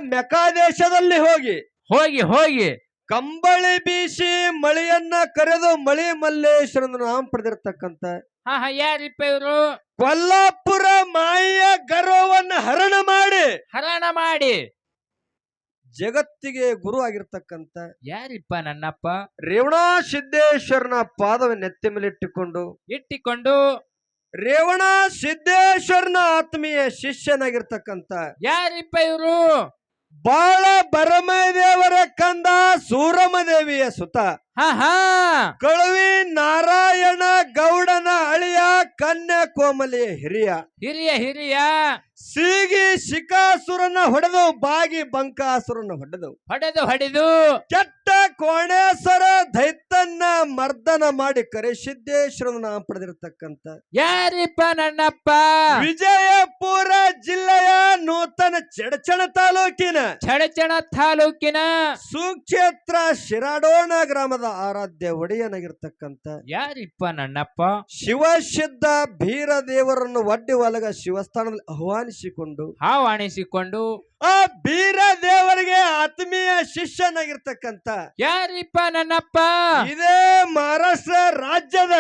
ಮೆಕಾದೇಶದಲ್ಲಿ ಹೋಗಿ ಹೋಗಿ ಹೋಗಿ ಕಂಬಳಿ ಬೀಸಿ ಮಳೆಯನ್ನ ಕರೆದು ಮಳಿ ಮಲ್ಲೇಶ್ವರನ ನಾಮ ಪಡೆದಿರ್ತಕ್ಕಂತ ಹಾ ಹಾ ಯಾರಿಪ್ಪ ಇವರು ಕೊಲ್ಲಾಪುರ ಮಾಯಿಯ ಗರ್ವವನ್ನು ಹರಣ ಮಾಡಿ ಜಗತ್ತಿಗೆ ಗುರು ಆಗಿರ್ತಕ್ಕಂತ ಯಾರಿಪ್ಪ ನನ್ನಪ್ಪ ರೇವಣಾ ಸಿದ್ದೇಶ್ವರನ ಪಾದವ ನೆತ್ತಿ ಮೇಲೆ ಇಟ್ಟಿಕೊಂಡು ರೇವಣಾ ಸಿದ್ದೇಶ್ವರನ ಆತ್ಮೀಯ ಶಿಷ್ಯನಾಗಿರ್ತಕ್ಕಂತ ಯಾರಿಪ್ಪ ಇವರು ಬಾಳ ಭರಮದೇವರ ಕಂದ ಸೂರಮದೇವಿಯ ಸುತ ಹಾ ಹಾ ಕಳುವಿ ನಾರಾಯಣ ಗೌಡನ ಅಳಿಯ ಕನ್ಯಾಕೋಮಲಿಯ ಹಿರಿಯ ಹಿರಿಯ ಸೀಗಿ ಶಿಕಾಸುರನ ಹೊಡೆದು ಬಾಗಿ ಬಂಕಾಸುರನ ಹೊಡೆದು ಕೆಟ್ಟ ಕೋಣೇಶ್ವರ ದೈತನ್ನ ಮರ್ದನ ಮಾಡಿ ಕರೆಸಿದ್ದೇಶ್ವರನ ನಾಮ ಪಡೆದಿರತಕ್ಕಂತ ಯಾರಿಪ್ಪ ನನ್ನಪ್ಪ ವಿಜಯಪುರ ಜಿಲ್ಲೆಯ ನೂತನ ಚಡಚಣ ತಾಲೂಕಿನ ಸುಕ್ಷೇತ್ರ ಶಿರಾಡೋಣ ಗ್ರಾಮದ ಆರಾಧ್ಯ ಒಡೆಯನಾಗಿರ್ತಕ್ಕಂತ ಯಾರಿಪ್ಪ ನನ್ನಪ್ಪ ಶಿವಸಿದ್ಧ ಬೀರದೇವರನ್ನು ಒಡ್ಡಿ ಒಲಗ ಶಿವಸ್ಥಾನದಲ್ಲಿ ಆಹ್ವಾನಿಸಿಕೊಂಡು ಆ ಬೀರದೇವರಿಗೆ ಆತ್ಮೀಯ ಶಿಷ್ಯನಾಗಿರ್ತಕ್ಕಂತ ಯಾರಿಪ್ಪ ನನ್ನಪ್ಪ ಇದೇ ಮಹಾರಾಷ್ಟ್ರ ರಾಜ್ಯದ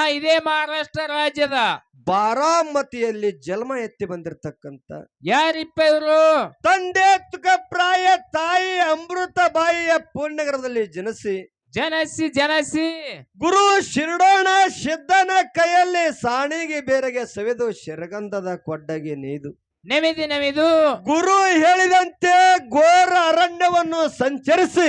ಇದೇ ಮಹಾರಾಷ್ಟ್ರ ರಾಜ್ಯದ ಬಾರಾಮತಿಯಲ್ಲಿ ಜನ್ಮ ಎತ್ತಿ ಬಂದಿರತಕ್ಕಂತ ಯಾರಿಪ್ಪ ಇವರು ತಂದೆ ತುಕಪ್ರಾಯ ತಾಯಿ ಅಮೃತ ಬಾಯಿಯ ಪುಣ್ಯನಗರದಲ್ಲಿ ಜನಸಿ ಗುರು ಶಿರಡೋಣ ಸಿದ್ಧನ ಕೈಯಲ್ಲಿ ಸಾಣಿಗೆ ಬೇರೆಗೆ ಸವೆದು ಶಿರಗಂಧದ ಕೊಡ್ಡಗೆ ನೆಮಿದು ಗುರು ಹೇಳಿದಂತೆ ಘೋರ ಅರಣ್ಯವನ್ನು ಸಂಚರಿಸಿ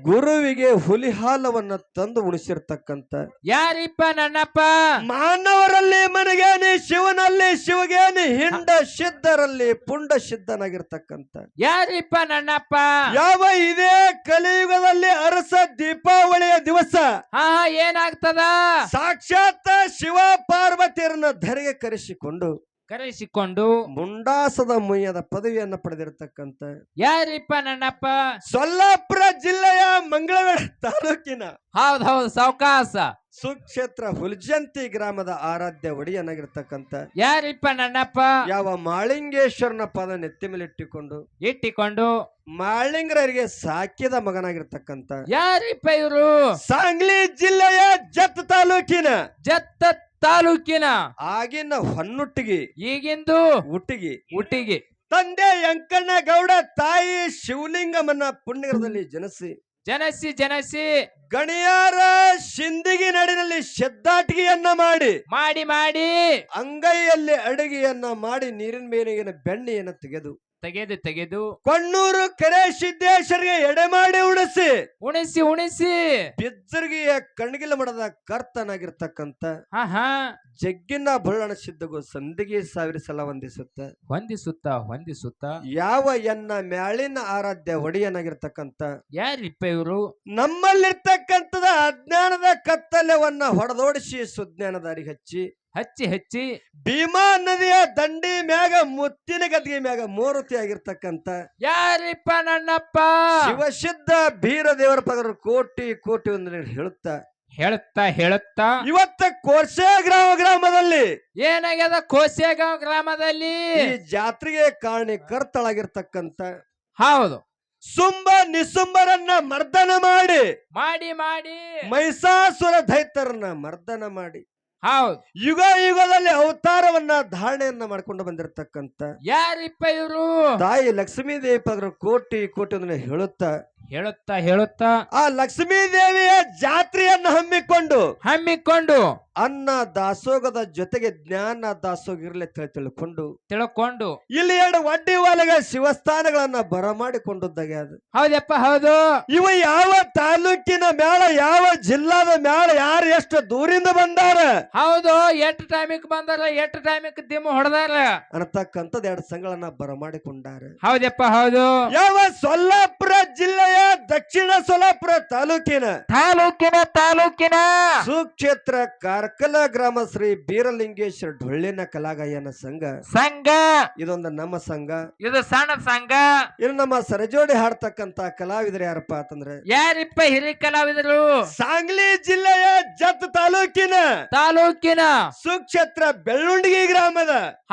ಗುರುವಿಗೆ ಹುಲಿ ಹಾಲವನ್ನ ತಂದು ಉಣಿಸಿರ್ತಕ್ಕಂತ ಯಾರಿಪ್ಪ ನನ್ನಪ್ಪ ಮಾನವರಲ್ಲಿ ಮನಗೇನಿ ಶಿವನಲ್ಲಿ ಶಿವಗೇನಿ ಹಿಂಡ ಸಿದ್ಧರಲ್ಲಿ ಪುಂಡ ಸಿದ್ಧನಾಗಿರ್ತಕ್ಕಂತ ಯಾರಿಪ್ಪ ನನ್ನಪ್ಪ ಯಾವ ಇದೇ ಕಲಿಯುಗದಲ್ಲಿ ಅರಸ ದೀಪಾವಳಿಯ ದಿವಸ ಏನಾಗ್ತದ ಸಾಕ್ಷಾತ್ ಶಿವ ಪಾರ್ವತಿಯರನ್ನ ಧರೆಗೆ ಕರೆಸಿಕೊಂಡು ಮುಂಡಾಸದ ಮುಯ್ಯದ ಪದವಿಯನ್ನ ಪಡೆದಿರತಕ್ಕಂತ ಯಾರಿಪ್ಪ ನನ್ನಪ್ಪ ಸೊಲ್ಲಾಪುರ ಜಿಲ್ಲೆಯ ಮಂಗಳವೇಡ ತಾಲೂಕಿನ ಹೌದು ಸಾವಕಾಸ ಸುಕ್ಷೇತ್ರ ಹುಲ್ಜಂತಿ ಗ್ರಾಮದ ಆರಾಧ್ಯ ಒಡೆಯನಾಗಿರ್ತಕ್ಕಂತ ಯಾರಿಪ್ಪ ನನ್ನಪ್ಪ ಯಾವ ಮಾಳಿಂಗೇಶ್ವರನ ಪದ ನೆತ್ತಿ ಮೇಲೆ ಇಟ್ಟಿಕೊಂಡು ಮಾಳಿಂಗರಿಗೆ ಸಾಕಿದ ಮಗನಾಗಿರ್ತಕ್ಕಂತ ಯಾರಿಪ್ಪ ಇವರು ಸಾಂಗ್ಲಿ ಜಿಲ್ಲೆಯ ಜತ್ ತಾಲೂಕಿನ ಆಗಿನ ಹೊನ್ನುಟ್ಟಿಗೆ ಈಗಿಂದು ಹುಟ್ಟಿಗೆ ತಂದೆ ಯಂಕಣ್ಣ ಗೌಡ ತಾಯಿ ಶಿವಲಿಂಗಮ್ಮನ ಪುಣ್ಯಗರದಲ್ಲಿ ಜನಸಿ ಗಣಿಯಾರ ಸಿಂದಿಗೆ ನಡಿನಲ್ಲಿ ಶೆದ್ದಾಟಿಗೆಯನ್ನ ಮಾಡಿ ಅಂಗೈಯಲ್ಲಿ ಅಡುಗೆಯನ್ನ ಮಾಡಿ ನೀರಿನ ಮೇಲಿನ ಬೆಣ್ಣೆಯನ್ನು ತೆಗೆದು ಕೊಣ್ಣೂರು ಕೆರೆ ಸಿದ್ದೇಶ್ವರಿಗೆ ಎಡೆ ಮಾಡಿ ಉಣಿಸಿ ಬಿಜ್ಜರ್ಗಿಯ ಕಣ್ಗಿಲ ಮಡದ ಕರ್ತನಾಗಿರ್ತಕ್ಕಂತ ಜಗ್ಗಿನ ಬಳ್ಳಣ ಸಿದ್ದಗೂ ಸಂದಿಗೆ ಸಾವಿರ ಸಲ ಹೊಂದಿಸುತ್ತ ಯಾವ ಎನ್ನ ಮ್ಯಾಳಿನ ಆರಾಧ್ಯ ಒಡೆಯನಾಗಿರ್ತಕ್ಕಂತ ಯಾರಿಪ್ಪ ಇವರು ನಮ್ಮಲ್ಲಿರ್ತಕ್ಕಂಥದ ಅಜ್ಞಾನದ ಕತ್ತಲವನ್ನ ಹೊಡೆದೋಡಿಸಿ ಸುಜ್ಞಾನದ ಅರಿಗೆ ಹಚ್ಚಿ ಭೀಮಾ ನದಿಯ ದಂಡಿ ಮ್ಯಾಗ ಮುತ್ತಿನ ಗದ್ದಿಗೆ ಮ್ಯಾಗ ಮೂರ್ತಿ ಆಗಿರ್ತಕ್ಕಂತ ಯಾರಿಪ್ಪ ನನ್ನಪ್ಪ ಶಿವಸಿದ್ಧ ಬೀರದೇವರ ಪದರ ಕೋಟಿ ಒಂದು ಹೇಳುತ್ತಾ ಇವತ್ತ ಕೋರ್ಸೆ ಗ್ರಾಮದಲ್ಲಿ ಏನಾಗ್ಯದ ಕೋಸೆಗಾಂವ್ ಗ್ರಾಮದಲ್ಲಿ ಈ ಜಾತ್ರೆಗೆ ಕಾರಣಕರ್ತಳಾಗಿರ್ತಕ್ಕಂತ ಹೌದು ನಿಸುಂಬರನ್ನ ಮರ್ದನ ಮಾಡಿ ಮಹಿಷಾಸುರ ದೈತ್ಯರನ್ನ ಮರ್ದನ ಮಾಡಿ ಹೌದು ಯುಗದಲ್ಲಿ ಅವತಾರವನ್ನ ಧಾರಣೆಯನ್ನ ಮಾಡ್ಕೊಂಡು ಬಂದಿರತಕ್ಕಂತ ಯಾರಿಪ್ಪ ಇವರು ತಾಯಿ ಲಕ್ಷ್ಮೀ ದೇವಿ ಪದ್ರ ಕೋಟಿ ಹೇಳುತ್ತಾ ಆ ಲಕ್ಷ್ಮೀ ದೇವಿಯ ಜಾತ್ರೆಯನ್ನ ಹಮ್ಮಿಕೊಂಡು ಅನ್ನ ದಾಸೋಗದ ಜೊತೆಗೆ ಜ್ಞಾನ ದಾಸೋಗ ಇರಲಿ ತಿಳ್ಕೊಂಡು ಇಲ್ಲಿ ಎರಡು ಒಡ್ಡಿ ಒಳಗ ಶಿವಸ್ಥಾನಗಳನ್ನ ಬರಮಾಡಿಕೊಂಡದ್ದಾಗೆ ಅದು ಹೌದಪ್ಪ ಹೌದು ಇವ ಯಾವ ತಾಲೂಕಿನ ಮ್ಯಾಲ ಯಾವ ಜಿಲ್ಲಾದ ಮ್ಯಾಲ ಯಾರು ಎಷ್ಟು ದೂರಿಂದ ಬಂದಾರ ಹೌದು ಎಷ್ಟು ಟೈಮಿಕ್ ಬಂದಾರ ಎಷ್ಟು ಟೈಮಿಕ್ ದಿಮ್ಮ ಹೊಡೆದಾರ ಅನ್ನತಕ್ಕಂಥದ್ದು ಎರಡು ಸಂಘಗಳನ್ನ ಬರಮಾಡಿಕೊಂಡಾರ ಹೌದಪ್ಪ ಹೌದು ಯಾವ ಸೊಲ್ಲಾಪುರ ಜಿಲ್ಲೆಯ ದಕ್ಷಿಣ ಸೋಲಾಪುರ ತಾಲೂಕಿನ ಸುಕ್ಷೇತ್ರ ಕಾರ್ಕಲ ಗ್ರಾಮ ಶ್ರೀ ಬೀರಲಿಂಗೇಶ್ವರ ಢೊಳ್ಳಿನ ಕಲಾಗಾಯನ ಸಂಘ ಇದೊಂದು ನಮ್ಮ ಸಂಘ. ಇದು ಸಣ್ಣ ಸಂಘ. ಇದು ನಮ್ಮ ಸರಜೋಡಿ ಹಾಡ್ತಕ್ಕಂತ ಕಲಾವಿದರು ಯಾರಪ್ಪ ಅಂತಂದ್ರೆ ಯಾರಿಪ್ಪ ಹಿರಿಯ ಕಲಾವಿದರು? ಸಾಂಗ್ಲಿ ಜಿಲ್ಲೆಯ ಜತ್ ತಾಲೂಕಿನ ಸುಕ್ಷೇತ್ರ ಬೆಳ್ಳುಂಡಗಿ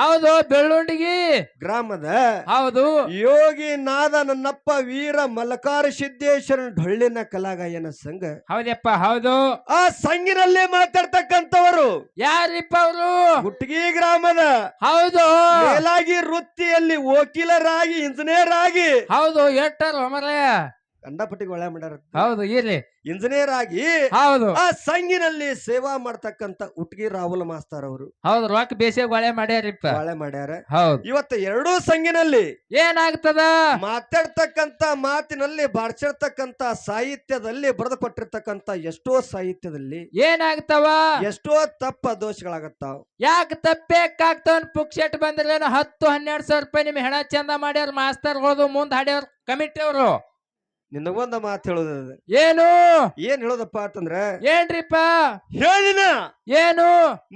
ಹೌದು, ಬೆಳ್ಳುಂಡಗಿ ಗ್ರಾಮದ ಹೌದು. ಯೋಗಿ ನಾದ ನನ್ನಪ್ಪ ವೀರ ಮಲ್ಲಕಾರ ಸಿದ್ದೇಶ್ವರ ಢೊಳ್ಳಿನ ಕಲಾಗಾಯನ ಸಂಘ. ಹೌದಪ್ಪ ಹೌದು. ಆ ಸಂಘಿನಲ್ಲಿ ಮಾತಾಡ್ತಕ್ಕಂಥವರು ಯಾರಿಪ್ಪ ಅವರು? ಗುಟ್ಗಿ ಗ್ರಾಮದ ಹೌದು. ಮೇಲಾಗಿ ವೃತ್ತಿಯಲ್ಲಿ ವಕೀಲರಾಗಿ ಇಂಜಿನಿಯರ್ ಆಗಿ ಹೌದು. ಎಟ್ಟರು ಮರಯ ಕಂಡಪಟ್ಟಿಗೆ ಒಳ್ಳೆ ಮಾಡ್ಯಾರ. ಹೌದು, ಇರ್ಲಿ. ಇಂಜಿನಿಯರ್ ಆಗಿ ಹೌದು ಆ ಸಂಘಿನಲ್ಲಿ ಸೇವಾ ಮಾಡ್ತಕ್ಕಂತ ಉಟ್ಗಿ ರಾಹುಲ್ ಮಾಸ್ತರ್ ಅವರು. ಹೌದು, ರೊಕ್ಕ ಬೇಸಿಗೆ ಒಳ್ಳೆ ಮಾಡ್ಯಾರಿಪ್ಪ. ಒಳ್ಳೆ ಮಾಡ್ಯಾರ. ಹೌದು. ಇವತ್ತು ಎರಡೂ ಸಂಘಿನಲ್ಲಿ ಏನಾಗ್ತದ? ಮಾತಾಡ್ತಕ್ಕಂತ ಮಾತಿನಲ್ಲಿ ಬಾಡ್ಸಿರ್ತಕ್ಕಂತ ಸಾಹಿತ್ಯದಲ್ಲಿ ಬರೆದು ಕೊಟ್ಟಿರ್ತಕ್ಕಂತ ಎಷ್ಟೋ ಸಾಹಿತ್ಯದಲ್ಲಿ ಏನಾಗ್ತಾವ? ಎಷ್ಟೋ ತಪ್ಪ ದೋಷಗಳಾಗತ್ತಾವ. ಯಾಕೆ ತಪ್ಪೇಕಾಗ್ತಾವ? ಪುಕ್ಷೆಟ್ ಬಂದ್ರೇನು 10-12 ರೂಪಾಯಿ ನಿಮ್ ಹೆಣ ಚಂದ ಮಾಡ್ಯಾರ ಮಾಸ್ತರ್ ಹೋದು ಮುಂದ್ ಹಾಡ್ಯಾರ ಕಮಿಟಿ ಅವರು. ನಿನಗೊಂದ ಮಾತು ಹೇಳೋದ. ಏನು ಏನ್ ಹೇಳೋದಪ್ಪ ಅಂತಂದ್ರ ಏನ್ರಿಪ್ಪ ಹೇಳಿನ ಏನು?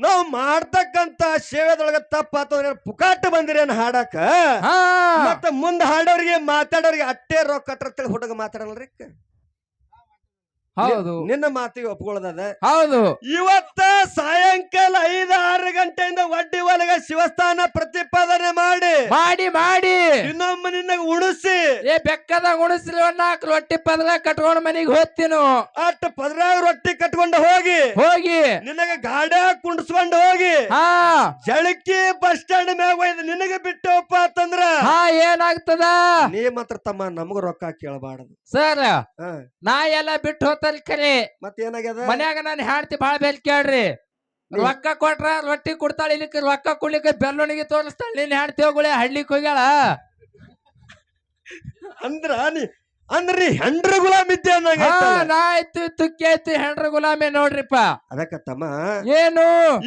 ನಾವ್ ಮಾಡ್ತಕ್ಕಂತ ಸೇವೆದೊಳಗ ತಪ್ಪ ಅಥವಾ ಪುಕಾಟ ಬಂದಿರೇನ್ ಹಾಡಾಕ, ಮತ್ತ ಮುಂದ್ ಹಾಡೋರಿಗೆ ಮಾತಾಡೋರಿಗೆ ಅಟ್ಟೆ ರೊಕ್ಕ ಕಟ್ಟರ್ತೇಳಿ ಹುಡುಗ ಮಾತಾಡಲ್ರಿ. ಹೌದು, ನಿನ್ನ ಮಾತಿಗೆ ಒಪ್ಕೊಳ್ಳೋದ. ಹೌದು. ಇವತ್ತ ಸಾಯಂಕಾಲ 5-6 ಗಂಟೆಯಿಂದ ಒಡ್ಡಿ ಒಳಗ ಶಿವಸ್ಥಾನ ಪ್ರತಿಪಾದನೆ ಮಾಡಿ ಇನ್ನೊಮ್ಮೆ ನಿನ್ನಗ ಉಣಿಸಿ ಬೆಕ್ಕದ ಉಣಿಸ್ಲಿ 4 ರೊಟ್ಟಿ ಪದ್ರ ಕಟ್ಕೊಂಡು ಮನಿಗೆ ಹೋಗ್ತೀನು. ಅಟ್ ಪದ್ರಾಗ ರೊಟ್ಟಿ ಕಟ್ಕೊಂಡು ಹೋಗಿ ನಿನಗ ಗಾಡ್ಯಾಗ ಕುಂಡ್ಸ್ಕೊಂಡು ಹೋಗಿ ಜಳಕಿ ಬಸ್ ಸ್ಟ್ಯಾಂಡ್ ಮ್ಯಾಗ ಒಯ್ದು ನಿನಗ ಬಿಟ್ಟವಪ್ಪ ಅಂತಂದ್ರ ಏನಾಗ್ತದ? ನೀ ಮಾತ್ರ ತಮ್ಮ ನಮಗ ರೊಕ್ಕ ಕೇಳಬಾರದು ಸರ್. ನಾ ಎಲ್ಲ ಬಿಟ್ಟು ಹೋಗ್ತಾರ ಕರೆ. ಮತ್ತೇನಾಗ್ಯದ? ಮನ್ಯಾಗ ನಾನು ಹಾಡ್ತಿ ಬಾಳ ಬೇಲ್ ಕೇಳ್ರಿ. ರೊಕ್ಕ ಕೊಟ್ರ ರೊಟ್ಟಿ ಕೊಡ್ತಾಳ, ಇಲ್ಲಿಕ್ಕೆ ರೊಕ್ಕ ಕೊಡ್ಲಿಕ್ಕೆ ಬೆಲ್ಲುಣಿಗೆ ತೋರಿಸ್ತಾಳ. ನೀನ್ ಹಾಡ್ತಿ ಹೋಗುಳೆ ಹಳ್ಳಿಕ್ ಹೋಗ್ಯಾಳ ಅಂದ್ರಿ ಹೆಂಡ್ರ ಗುಲಾಮ್ ಇದ್ದೆ ನಾ ಆಯ್ತು ತುಕ್ಕಿ ಆಯ್ತು ಹೆಂಡ್ರ ಗುಲಾಮಿ ನೋಡ್ರಿಪ್ಪ. ಅದಕ್ಕ ತಮ್ಮ ಏನು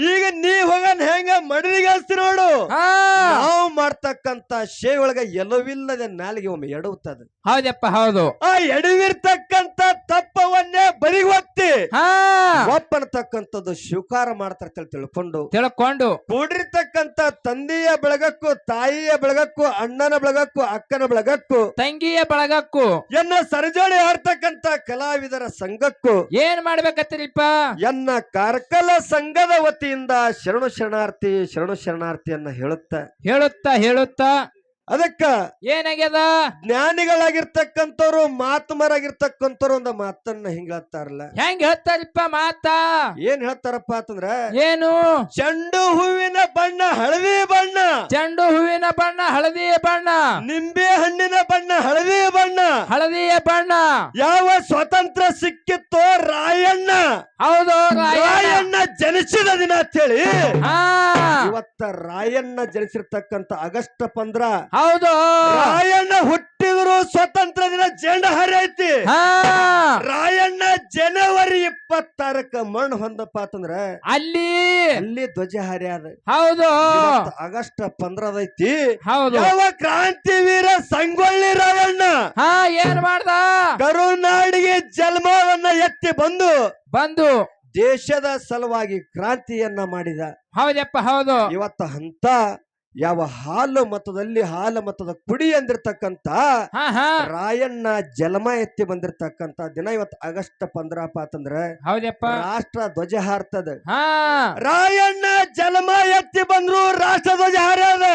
ಈಗ ನೀ ಹೋಗನ್ ಹೆಂಗ ಮಡಲಿಗೆ ಹಸ್ತಿ ನೋಡು. ನಾವು ಮಾಡ್ತಕ್ಕಂತ ಶೇ ಒಳಗ ಎಲ್ಲವಿಲ್ಲದೆ ನಾಲಿಗೆ ಒಮ್ಮೆ ಎಡವುತ್ತದ. ಹೌದಪ್ಪ ಹೌದು. ಆ ಎಡವಿರ್ತಕ್ಕಂತ ತಪ್ಪವನ್ನೇ ಬರಿಗೊತ್ತಿ ಒಪ್ಪನತಕ್ಕಂಥದ್ದು ಸ್ವೀಕಾರ ಮಾಡ್ತಾರ ತಿಳ್ಕೊಂಡು ಕೂಡಿರ್ತಕ್ಕಂತ ತಂದೆಯ ಬೆಳಗಕ್ಕೂ ತಾಯಿಯ ಬೆಳಗಕ್ಕೂ ಅಣ್ಣನ ಬೆಳಗಕ್ಕೂ ಅಕ್ಕನ ಬೆಳಗಕ್ಕೂ ತಂಗಿಯ ಬೆಳಗಕ್ಕೂ ಎನ್ನ ಸರಜೋಳಿ ಆಡ್ತಕ್ಕಂತ ಕಲಾವಿದರ ಸಂಘಕ್ಕೂ ಏನ್ ಮಾಡ್ಬೇಕತ್ತೀರಿಪ್ಪ? ಎನ್ನ ಕಾರ್ಕಲ ಸಂಘದ ವತಿಯಿಂದ ಶರಣು ಶರಣಾರ್ಥಿಯನ್ನ ಹೇಳುತ್ತಾ ಅದಕ್ಕ ಏನಾಗ್ಯದ? ಜ್ಞಾನಿಗಳಾಗಿರ್ತಕ್ಕಂಥವ್ರು ಮಾತುಮರಾಗಿರ್ತಕ್ಕಂಥವ್ರು ಒಂದು ಮಾತನ್ನ ಹಿಂಗ ಹೇಳ್ತಾರಲ್ಲ. ಹೆಂಗ್ ಹೇಳ್ತಾರಿಪ್ಪ ಮಾತ? ಏನ್ ಹೇಳ್ತಾರಪ್ಪ ಅಂತಂದ್ರ ಏನು? ಚೆಂಡು ಹೂವಿನ ಬಣ್ಣ ಹಳದಿ ಬಣ್ಣ, ಚೆಂಡು ಹೂವಿನ ಬಣ್ಣ ಹಳದಿ ಬಣ್ಣ, ನಿಂಬೆ ಹಣ್ಣಿನ ಬಣ್ಣ ಹಳದಿಯ ಬಣ್ಣ. ಯಾವ ಸ್ವಾತಂತ್ರ್ಯ ಸಿಕ್ಕಿತ್ತೋ ರಾಯಣ್ಣ, ಹೌದು ರಾಯಣ್ಣ ಜನಿಸಿದ ದಿನ ಅಂತೇಳಿ ಇವತ್ತ ರಾಯಣ್ಣ ಜನಿಸಿರ್ತಕ್ಕಂತ ಆಗಸ್ಟ್ 15 ಹೌದು. ರಾಯಣ್ಣ ಹುಟ್ಟಿದ್ರು ಸ್ವತಂತ್ರ ದಿನ ಜೆಂಡ ಹರಿಯೈತಿ. ರಾಯಣ್ಣ ಜನವರಿ 26ಕ್ಕೆ ಮಣ್ಣು ಹೊಂದಪ್ಪ ಅಂತಂದ್ರ ಅಲ್ಲಿ ಧ್ವಜ ಹರಿಯಾದ. ಹೌದು. ಆಗಸ್ಟ್ 15 ಐತಿ. ಹೌದು. ಯಾವ ಕ್ರಾಂತಿವೀರ ಸಂಗೊಳ್ಳಿ ರಾಯಣ್ಣ ಏನ್ ಮಾಡ್ದ? ಕರುನಾಡಿಗೆ ಜನ್ಮವನ್ನ ಎತ್ತಿ ಬಂದು ದೇಶದ ಸಲುವಾಗಿ ಕ್ರಾಂತಿಯನ್ನ ಮಾಡಿದ. ಹೌದಪ್ಪ ಹೌದು. ಇವತ್ತ ಅಂತ ಯಾವ ಹಾಲು ಮತದ ಕುಡಿ ಅಂದಿರ್ತಕ್ಕಂತ ರಾಯಣ್ಣ ಜಲಮ ಎತ್ತಿ ಬಂದಿರ್ತಕ್ಕಂತ ದಿನ ಇವತ್ತು ಆಗಸ್ಟ್ 15 ಅಂತಂದ್ರ ಹೌದಪ್ಪ ರಾಷ್ಟ್ರ ಧ್ವಜ ಹಾರ್ತದ. ರಾಯಣ್ಣ ಜಲಮ ಎತ್ತಿ ಬಂದ್ರು ರಾಷ್ಟ್ರ ಧ್ವಜ ಹಾರದ.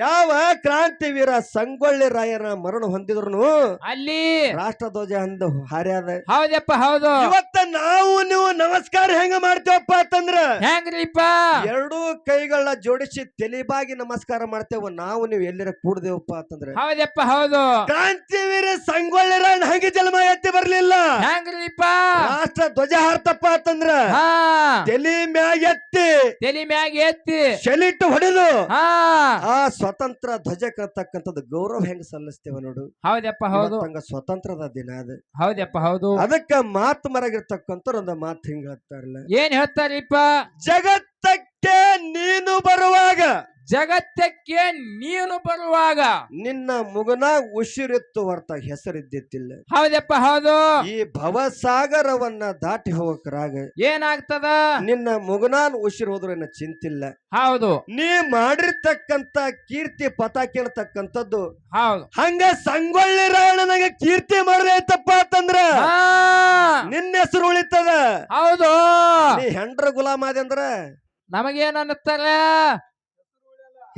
ಯಾವ ಕ್ರಾಂತಿವೀರ ಸಂಗೊಳ್ಳಿ ರಾಯನ ಮರಣ ಹೊಂದಿದ್ರು ಅಲ್ಲಿ ರಾಷ್ಟ್ರ ಧ್ವಜ ಅಂದ ಹಾರ್ಯಾದ. ಹೌದಪ್ಪ ಹೌದು. ಇವತ್ತ ನಾವು ನೀವು ನಮಸ್ಕಾರ ಹೆಂಗ ಮಾಡ್ತೇವಪ್ಪ ಅಂತಂದ್ರ ಹೆಂಗ್ರಿಪ್ಪ? 2 ಕೈಗಳನ್ನ ಜೋಡಿಸಿ ತಲೆಬಾಗಿ ನಮಸ್ಕಾರ ಮಾಡ್ತೇವ. ನಾವು ನೀವು ಎಲ್ಲರ ಕೂಡ್ದೇವಪ್ಪ ಅಂತಂದ್ರೆ ಹೌದಪ್ಪ ಹೌದು. ಕ್ರಾಂತಿವೀರ ಸಂಗೊಳ್ಳಿ ರಾಯಣ್ಣ ಹಂಗೆ ಜನ್ಮ ಎತ್ತಿ ಬರ್ಲಿಲ್ಲ. ಹೆಂಗ್ರಿಪ್ಪ? ರಾಷ್ಟ್ರ ಧ್ವಜ ಹಾರ್ತಪ್ಪ ಅಂತಂದ್ರ ತಲೆ ಮ್ಯಾಗ ಎತ್ತಿ ಶೆಲಿಟ್ಟು ಹೊಡೆದು ಆ ಸ್ವತಂತ್ರ ಧ್ವಜ ಕರ್ತಕ್ಕಂಥದ್ದು ಗೌರವ ಹೆಂಗ ಸಲ್ಲಿಸ್ತೇವ ನೋಡು. ಹೌದಪ್ಪ ಹೌದು. ಹಂಗ ಸ್ವತಂತ್ರದ ದಿನ ಅದು. ಹೌದಪ್ಪ ಹೌದು. ಅದಕ್ಕ ಮಾತು ಮರಗಿರ್ತಕ್ಕಂಥ ಒಂದು ಮಾತು ಹಿಂಗ ಹೇಳ್ತಾರಲ್ಲ. ಏನ್ ಹೇಳ್ತಾರಿಪ್ಪ? ಜಗತ್ತ ಜಗತ್ತೇ ನೀನು ಬರುವಾಗ ಜಗತ್ತಕ್ಕೆ ನೀನು ಬರುವಾಗ ನಿನ್ನ ಮುಗನ ಉಸಿರಿತ್ತು ಹೊರತ ಹೆಸರಿದ್ದಿತ್ತಿಲ್ಲ. ಹೌದಪ್ಪ ಹೌದು. ಈ ಭವಸಾಗರವನ್ನ ದಾಟಿ ಹೋಗಕ್ರಾಗ ಏನಾಗ್ತದ? ನಿನ್ನ ಮುಗನಾನ್ ಉಸಿರು ಹೋದ್ರೇನ ಚಿಂತಿಲ್ಲ. ಹೌದು. ನೀ ಮಾಡಿರ್ತಕ್ಕಂತ ಕೀರ್ತಿ ಪತಾಕಿ ಅನ್ನತಕ್ಕಂಥದ್ದು ಹೌದು. ಹಂಗ ಸಂಗೊಳ್ಳಿ ರಾಯಣ್ಣನಿಗೆ ಕೀರ್ತಿ ಮಾಡ್ದೈತಪ್ಪ ಅಂತಂದ್ರ ನಿನ್ನ ಹೆಸರು ಉಳಿತದ. ಹೌದು. ನೀ ಹೆಂಡ್ರ ಗುಲಾಮಾದಿ ಅಂದ್ರ ನಮಗೇನ್ ಅನ್ನತ್ತಾರ?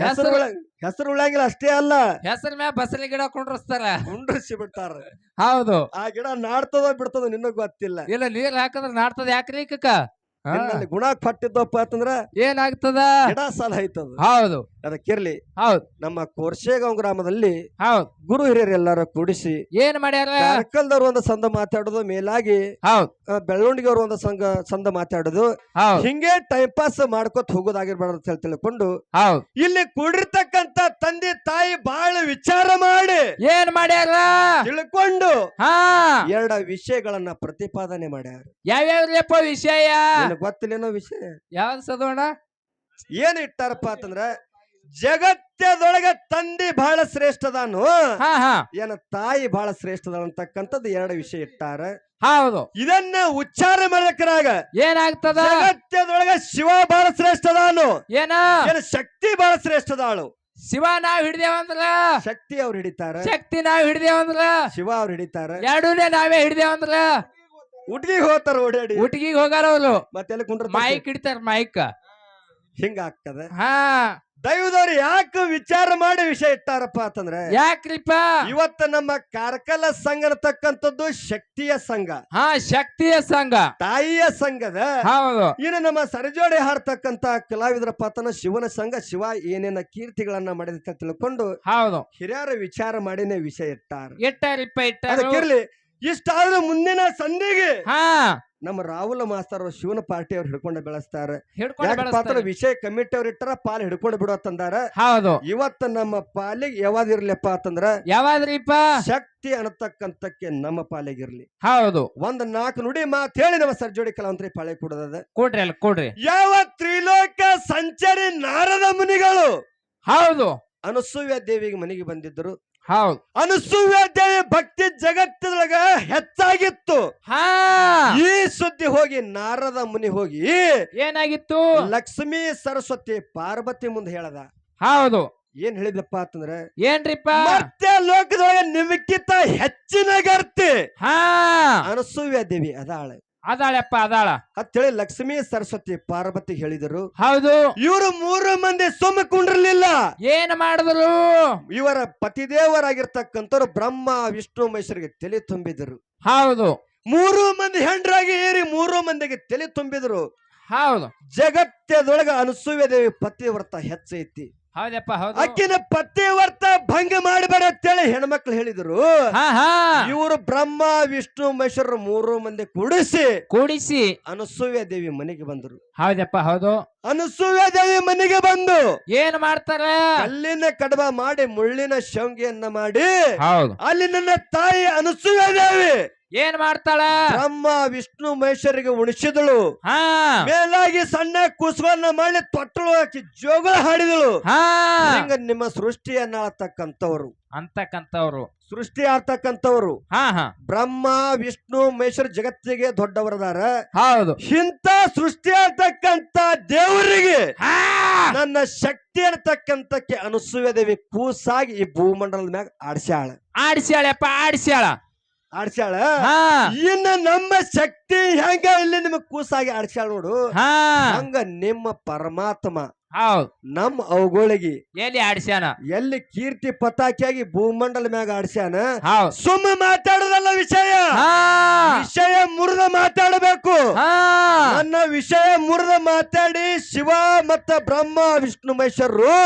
ಹೆಸರು ಉಳಂಗಿಲ್ಲ. ಅಷ್ಟೇ ಅಲ್ಲ, ಹೆಸರ ಮ್ಯಾಗ ಬಸಲಿ ಗಿಡ ಕುಂಡ್ರಸ್ತಾರ, ಕುಂಡ್ರಿಸಿ ಬಿಡ್ತಾರ. ಹೌದು. ಆ ಗಿಡ ನಾಡ್ತದ ಬಿಡ್ತದ ನಿನಗ್ ಗೊತ್ತಿಲ್ಲ. ಇಲ್ಲ, ನೀರ್ ಹಾಕದ್ರ ನಾಡ್ತದ. ಯಾಕ್ರಿ ಕಕ್ಕ ನಿನ್ನಲ್ಲಿ ಗುಣ ಕೊಟ್ಟಿದ್ದಪ್ಪ ಅಂತಂದ್ರ ಏನಾಗ್ತದ? ಗಿಡ ಸಾಲ ಐತದ. ಹೌದು. ಅದಕ್ಕಿರ್ಲಿ. ಹೌದು. ನಮ್ಮ ಕೋರ್ಶೇಗಾಂವ್ ಗ್ರಾಮದಲ್ಲಿ ಹೌದು ಗುರು ಹಿರಿಯರೆಲ್ಲರೂ ಕೂಡಿಸಿ ಏನ್ ಮಾಡ್ಯಾರ? ಕಾರ್ಕಲ್ದವ್ರು ಒಂದು ಸಂದ ಮಾತಾಡೋದು, ಮೇಲಾಗಿ ಹೌದು ಬೆಳ್ಳೊಂಡಿಗೆ ಅವರು ಒಂದು ಸಂದ ಮಾತಾಡೋದು, ಹೌದು ಹಿಂಗೆ ಟೈಮ್ ಪಾಸ್ ಮಾಡ್ಕೊತ ಹೋಗೋದಾಗಿರ್ಬಾರ್ದು ಅಂತ ಹೇಳಿ ತಿಳ್ಕೊಂಡು ಹೌದು ಇಲ್ಲಿ ಕೂಡಿರ್ತಕ್ಕಂತ ತಂದೆ ತಾಯಿ ಬಹಳ ವಿಚಾರ ಮಾಡಿ ಏನ್ ಮಾಡ್ಯಾರ ತಿಳ್ಕೊಂಡು ಹಾ ಎರಡ ವಿಷಯಗಳನ್ನ ಪ್ರತಿಪಾದನೆ ಮಾಡ್ಯಾರ. ಯಾವ್ಯಾವ್ರಪ್ಪ ವಿಷಯ? ಗೊತ್ತಿಲ್ಲೇನೋ ವಿಷಯ. ಯಾವ್ದು ಸದೋಣ? ಏನ್ ಇಟ್ಟಾರಪ್ಪ ಅಂತಂದ್ರ ಜಗತ್ತದೊಳಗ ತಂದೆ ಬಹಳ ಶ್ರೇಷ್ಠದಾನು, ಹಾ ಹಾ ಏನ ತಾಯಿ ಬಹಳ ಶ್ರೇಷ್ಠದ ಅಂತಕ್ಕಂಥದ್ದು ಎರಡು ವಿಷಯ ಇಟ್ಟಾರ. ಹೌದು. ಇದನ್ನ ಉಚ್ಚಾರ ಮಾಡಕ್ರಾಗ ಏನಾಗ್ತದ? ಜಗತ್ತದೊಳಗ ಶಿವ ಬಹಳ ಶ್ರೇಷ್ಠದಾನು, ಏನ ಶಕ್ತಿ ಬಹಳ ಶ್ರೇಷ್ಠದಾಳು. ಶಿವ ನಾವ್ ಹಿಡ್ದೇವಂದ್ರ ಶಕ್ತಿ ಅವ್ರು ಹಿಡಿತಾರ, ಶಕ್ತಿ ನಾವ್ ಹಿಡ್ದೇವಂದ್ರ ಶಿವ ಅವ್ರು ಹಿಡಿತಾರ. ಎರಡೂನೇ ನಾವೇ ಹಿಡ್ದೇವಂದ್ರ ಉಟ್ಗಿಗೆ ಹೋಗ್ತಾರ ಓಡಾಡಿ, ಉಟ್ಗಿಗೆ ಹೋಗಾರ ಅವ್ರು. ಮತ್ತೆ ಕುಂಡ್ರ ಮೈಕ್ ಹಿಡಿತಾರ, ಮೈಕ್ ಹಿಂಗ ಆಗ್ತದ. ಹಾ ದೈವದವ್ರು ಯಾಕೆ ವಿಚಾರ ಮಾಡಿ ವಿಷಯ ಇಟ್ಟಾರಪ್ಪ ಅಂತಂದ್ರೆ, ಯಾಕ್ರಿಪ್ಪ ಇವತ್ತ ನಮ್ಮ ಕಾರ್ಕಳ ಸಂಘ ಅನ್ನತಕ್ಕಂಥದ್ದು ಶಕ್ತಿಯ ಸಂಘ, ಹಾ ಶಕ್ತಿಯ ಸಂಘ, ತಾಯಿಯ ಸಂಘದ. ಹೌದು. ಇನ್ನು ನಮ್ಮ ಸರಜೋಡಿ ಹಾಡ್ತಕ್ಕಂತ ಕಲಾವಿದರ ಪಾತನ ಶಿವನ ಸಂಘ. ಶಿವ ಏನೇನ ಕೀರ್ತಿಗಳನ್ನ ಮಾಡಿದ ತಿಳ್ಕೊಂಡು ಹೌದು ಹಿರಿಯರ ವಿಚಾರ ಮಾಡಿನೇ ವಿಷಯ ಇಟ್ಟಾರ. ಇಟ್ಟಾರಿಪ್ಪ ಇಟ್ಟಾರ. ಅದಕ್ಕಿರ್ಲಿ. ಇಷ್ಟಾದ್ರೂ ಮುಂದಿನ ಸಂಧಿಗೆ ಹಾ ನಮ್ಮ ರಾಹುಲ್ ಮಾಸ್ತರ್ ಅವರು ಶಿವನ ಪಾರ್ಟಿ ಅವ್ರು ಹಿಡ್ಕೊಂಡು ಬೆಳೆಸ್ತಾರ. ಹಿಡ್ಕೊಂಡು ವಿಷಯ ಕಮಿಟಿ ಅವ್ರು ಇಟ್ಟಾರ, ಪಾಲ್ ಹಿಡ್ಕೊಂಡು ಬಿಡೋತಂದಾರ. ಹೌದು. ಇವತ್ತ ನಮ್ಮ ಪಾಲಿಗೆ ಯಾವ್ದಿರ್ಲಿಪ್ಪ ಅಂತಂದ್ರ ಯಾವಾದ್ರಿಪ್ಪ? ಶಕ್ತಿ ಅನ್ನತಕ್ಕಂತಕ್ಕೆ ನಮ್ಮ ಪಾಲಿಗಿರ್ಲಿ. ಹೌದು. ಒಂದ್ 4 ನುಡಿ ಮಾತು ಹೇಳಿ ನಮ್ಮ ಸರ್ಜೋಡಿ ಕಲಾವಂತರಿ ಪಾಳೆ ಕೊಡೋದ. ಕೊಡ್ರಿ ಅಲ್ಲ ಕೊಡ್ರಿ. ಯಾವ ತ್ರಿಲೋಕ ಸಂಚಾರಿ ನಾರದ ಮುನಿಗಳು ಹೌದು ಅನುಸೂಯ ದೇವಿಗೆ ಮನೆಗೆ ಬಂದಿದ್ರು. ಹೌದು. ಅನುಸೂಯ ದೇವಿ ಭಕ್ತಿ ಜಗತ್ತದೊಳಗ ಹೆಚ್ಚಾಗಿತ್ತು. ಹಾ ಈ ಸುದ್ದಿ ಹೋಗಿ ನಾರದ ಮುನಿ ಹೋಗಿ ಏನಾಗಿತ್ತು? ಲಕ್ಷ್ಮೀ ಸರಸ್ವತಿ ಪಾರ್ವತಿ ಮುಂದೆ ಹೇಳದ. ಹೌದು. ಏನ್ ಹೇಳಿದಪ್ಪ ಅಂತಂದ್ರೆ, ಏನ್ರಿಪ್ಪ? ಮತ್ತೆ ಲೋಕದೊಳಗ ನಿಮಕ್ಕಿಂತ ಹೆಚ್ಚಿನ ಗರ್ತಿ ಹಾ ಅನುಸೂಯ ದೇವಿ ಅದಾಳ ಅದಾಳಪ್ಪ ಅದಾಳ ಅಂತೇಳಿ ಲಕ್ಷ್ಮೀ ಸರಸ್ವತಿ ಪಾರ್ವತಿ ಹೇಳಿದರು. ಹೌದು. ಇವರು 3 ಮಂದಿ ಸುಮ್ಮ ಕುಂಡ್ರಲಿಲ್ಲ. ಏನ್ ಮಾಡಿದ್ರು? ಇವರ ಪತಿದೇವರಾಗಿರ್ತಕ್ಕಂಥವ್ರು ಬ್ರಹ್ಮ ವಿಷ್ಣು ಮಹೇಶ್ವರಿಗೆ ತಲೆ ತುಂಬಿದರು. ಹೌದು. 3 ಮಂದಿ ಹೆಂಡ್ರಾಗಿ ಏರಿ 3 ಮಂದಿಗೆ ತಲೆ ತುಂಬಿದ್ರು. ಹೌದು. ಜಗತ್ತದೊಳಗ ಅನುಸೂಯ ದೇವಿ ಪತಿವ್ರತ ಹೆಚ್ಚೈತಿ. ಹೌದಪ್ಪ ಹೌದು. ಅಕ್ಕಿನ ಪತಿವ್ರತ ಭಂಗ ಮಾಡಬೇಡ ಅಂತೇಳಿ ಹೆಣ್ಮಕ್ಳು ಹೇಳಿದ್ರು. ಇವರು ಬ್ರಹ್ಮ ವಿಷ್ಣು ಮಹೇಶ್ವರ 3 ಮಂದಿ ಕೂಡಿಸಿ ಅನುಸೂಯ ದೇವಿ ಮನೆಗೆ ಬಂದರು. ಹೌದಪ್ಪ ಹೌದು. ಅನುಸೂಯ ದೇವಿ ಮನೆಗೆ ಬಂದು ಏನ್ ಮಾಡ್ತಾರ? ಕಲ್ಲಿನ ಕಡಬ ಮಾಡಿ ಮುಳ್ಳಿನ ಶಂಗಿಯನ್ನ ಮಾಡಿ, ಹೌದು, ಅಲ್ಲಿ ನನ್ನ ತಾಯಿ ಅನುಸೂಯ ದೇವಿ ಏನ್ ಮಾಡ್ತಾಳ? ಬ್ರಹ್ಮ ವಿಷ್ಣು ಮಹೇಶ್ವರಿಗೆ ಉಣಿಸಿದಳು. ಮೇಲಾಗಿ ಸಣ್ಣ ಕೂಸುಗಳನ್ನ ಮಾಡಿ ತೊಟ್ಟಳು ಹಾಕಿ ಜೋಗಳ ಹಾಡಿದಳು. ಹಿಂಗ ನಿಮ್ಮ ಸೃಷ್ಟಿಯನ್ನ ಅಂತಕ್ಕಂಥವ್ರು ಸೃಷ್ಟಿ ಆಗ್ತಕ್ಕಂಥವ್ರು ಬ್ರಹ್ಮ ವಿಷ್ಣು ಮಹೇಶ್ವರ ಜಗತ್ತಿಗೆ ದೊಡ್ಡವರದಾರ. ಹೌದು. ಇಂಥ ಸೃಷ್ಟಿ ಆಗ್ತಕ್ಕಂತ ದೇವರಿಗೆ ನನ್ನ ಶಕ್ತಿ ಅನ್ನತಕ್ಕಂತಕ್ಕೆ ಅನುಸೂಯ ದೇವಿ ಕೂಸಾಗಿ ಈ ಭೂಮಂಡಲದ ಮ್ಯಾಗ ಆಡ್ಸ್ಯಾಳಪ್ಪ ಆಡ್ಸ್ಯಾಳ. ಇನ್ನು ನಮ್ಮ ಶಕ್ತಿ ಹೆಂಗ ಇಲ್ಲಿ ನಿಮಗ್ ಕೂಸಾಗಿ ಆಡ್ಸ್ಯಾಳ ನೋಡು. ಹಂಗ ನಿಮ್ಮ ಪರಮಾತ್ಮ ನಮ್ಮ ಅವುಗಳಿಗೆ ಎಲ್ಲಿ ಆಡ್ಸ್ಯಾನ, ಎಲ್ಲಿ ಕೀರ್ತಿ ಪತಾಕಿಯಾಗಿ ಭೂಮಂಡಲ ಮ್ಯಾಗ ಆಡ್ಸ್ಯಾನ. ಸುಮ್ಮ ಮಾತಾಡೋದಲ್ಲ, ವಿಷಯ ಮುರಿದ ಮಾತಾಡಬೇಕು. ನನ್ನ ವಿಷಯ ಮುರಿದ ಮಾತಾಡಿ ಶಿವ ಮತ್ತ ಬ್ರಹ್ಮ ವಿಷ್ಣು ಮಹೇಶ್ವರರು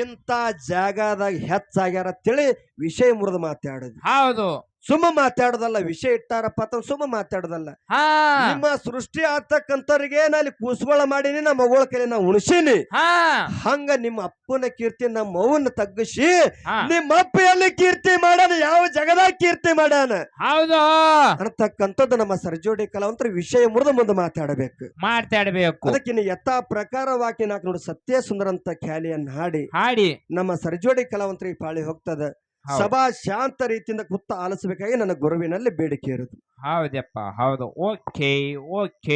ಇಂತ ಜಾಗದಾಗ ಹೆಚ್ಚಾಗ್ಯಾರ ತಿಳಿ ವಿಷಯ ಮುರಿದ ಮಾತಾಡುದು. ಹೌದು. ಸುಮ್ಮ ಮಾತಾಡೋದಲ್ಲ, ವಿಷಯ ಇಟ್ಟಾರಪ್ಪ ಅಂತ ಸುಮ್ಮ ಮಾತಾಡೋದಲ್ಲ. ಹಾ ನಿಮ್ಮ ಸೃಷ್ಟಿ ಆಗ್ತಕ್ಕಂಥವ್ರಿಗೆ ನಾನು ಕೂಸುಗಳ ಮಾಡೀನಿ, ನಮ್ಮ ಮಗಳ ಕೈಲಿ ನಾ ಉಣಿಸೀನಿ. ಹಾ ಹಂಗ ನಿಮ್ಮ ಅಪ್ಪನ ಕೀರ್ತಿ ನಮ್ಮ ಅವ್ವನ್ನ ತಗ್ಗಿಸಿ ಹಾ. ನಿಮ್ಮ ಅಪ್ಪ ಎಲ್ಲಿ ಕೀರ್ತಿ ಮಾಡ್ಯಾನ, ಯಾವ ಜಗದಾಗ ಕೀರ್ತಿ ಮಾಡ್ಯಾನ ಹೌದು ಅನ್ನತಕ್ಕಂಥದ್ದು ನಮ್ಮ ಸರ್ಜೋಡಿ ಕಲಾವಂತರ ವಿಷಯ ಮುರಿದು ಮುಂದೆ ಮಾತಾಡಬೇಕು. ಮಾತಾಡ್ಬೇಕು. ಅದಕ್ಕಿನ್ನ ಯಥಾ ಪ್ರಕಾರವಾಗಿ ನಾಲ್ಕು ನೋಡಿ ಸತ್ಯ ಸುಂದರ ಅಂತ ಖ್ಯಾಲಿಯನ್ನ ಹಾಡಿ ನಮ್ಮ ಸರ್ಜೋಡಿ ಕಲಾವಂತರಿಗೆ ಪಾಳಿ ಹೋಗ್ತದ. ಹೌದು. ಸಭಾ ಶಾಂತ ರೀತಿಯಿಂದ ಕೂತ ಆಲಿಸಬೇಕಾಗಿ ನನ್ನ ಗುರುವಿನಲ್ಲಿ ಬೇಡಿಕೆ ಇರುವುದು. ಹೌದಪ್ಪ ಹೌದು. Okay okay.